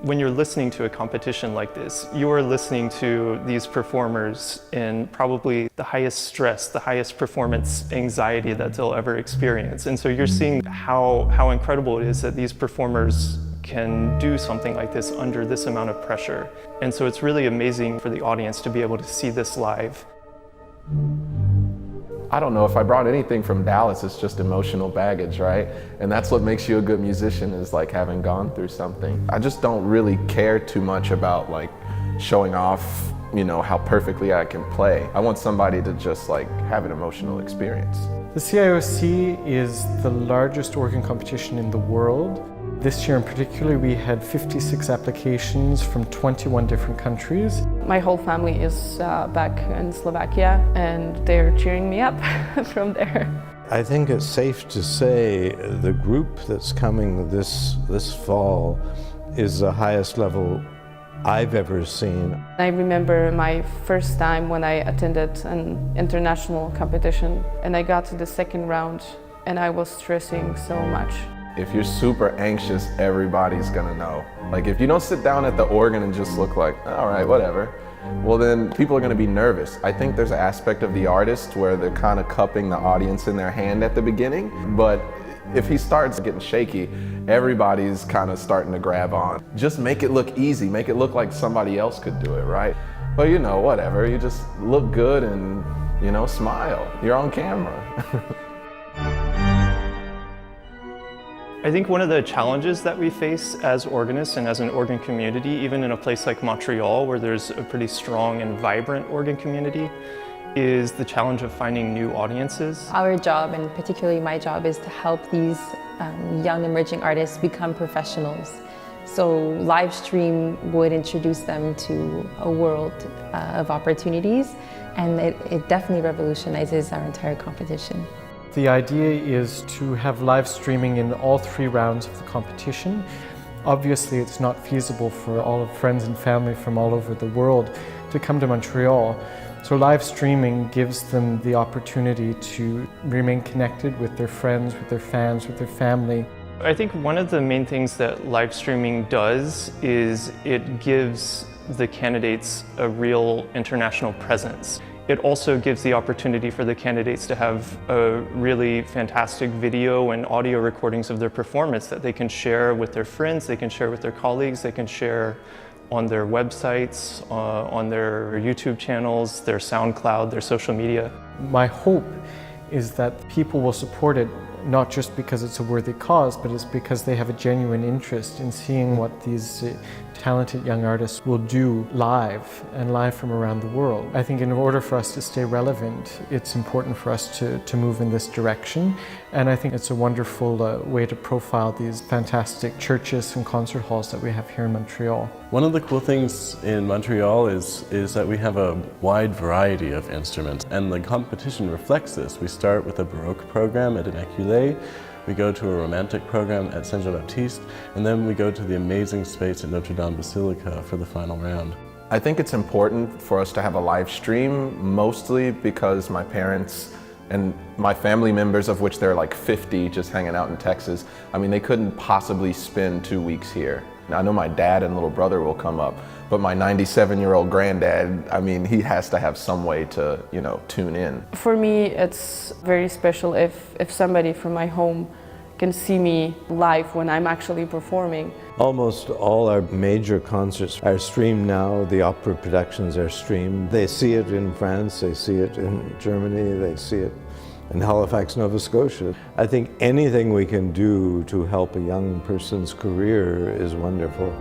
When you're listening to a competition like this, you are listening to these performers in probably the highest stress, the highest performance anxiety that they'll ever experience. And so you're seeing how incredible it is that these performers can do something like this under this amount of pressure. And so it's really amazing for the audience to be able to see this live. I don't know if I brought anything from Dallas, it's just emotional baggage, right? And that's what makes you a good musician, is like having gone through something. I just don't really care too much about like showing off, you know, how perfectly I can play. I want somebody to just like have an emotional experience. The CIOC is the largest organ competition in the world. This year in particular, we had 56 applications from 21 different countries. My whole family is back in Slovakia, and they're cheering me up from there. I think it's safe to say the group that's coming this fall is the highest level I've ever seen. I remember my first time when I attended an international competition, and I got to the second round, and I was stressing so much. If you're super anxious, everybody's gonna know. Like if you don't sit down at the organ and just look like, all right, whatever, well then people are gonna be nervous. I think there's an aspect of the artist where they're kind of cupping the audience in their hand at the beginning, but if he starts getting shaky, everybody's kind of starting to grab on. Just make it look easy, make it look like somebody else could do it, right? But you know, whatever, you just look good and, you know, smile. You're on camera. I think one of the challenges that we face as organists and as an organ community, even in a place like Montreal where there's a pretty strong and vibrant organ community, is the challenge of finding new audiences. Our job, and particularly my job, is to help these young emerging artists become professionals. So live stream would introduce them to a world of opportunities, and it definitely revolutionizes our entire competition. The idea is to have live streaming in all 3 rounds of the competition. Obviously, it's not feasible for all of friends and family from all over the world to come to Montreal. So live streaming gives them the opportunity to remain connected with their friends, with their fans, with their family. I think one of the main things that live streaming does is it gives the candidates a real international presence. It also gives the opportunity for the candidates to have a really fantastic video and audio recordings of their performance that they can share with their friends, they can share with their colleagues, they can share on their websites, on their YouTube channels, their SoundCloud, their social media. My hope is that people will support it not just because it's a worthy cause, but it's because they have a genuine interest in seeing what these talented young artists will do live, and live from around the world. I think in order for us to stay relevant, it's important for us to move in this direction, and I think it's a wonderful way to profile these fantastic churches and concert halls that we have here in Montreal. One of the cool things in Montreal is that we have a wide variety of instruments, and the competition reflects this. We start with a Baroque program at an Éculé, we go to a romantic program at Saint-Jean-Baptiste, and then we go to the amazing space at Notre Dame Basilica for the final round. I think it's important for us to have a live stream, mostly because my parents and my family members, of which there are like 50 just hanging out in Texas, I mean, they couldn't possibly spend 2 weeks here. Now, I know my dad and little brother will come up, but my 97-year-old granddad, I mean, he has to have some way to, you know, tune in. For me, it's very special if somebody from my home can see me live when I'm actually performing. Almost all our major concerts are streamed now. The opera productions are streamed. They see it in France, they see it in Germany, they see it in Halifax, Nova Scotia. I think anything we can do to help a young person's career is wonderful.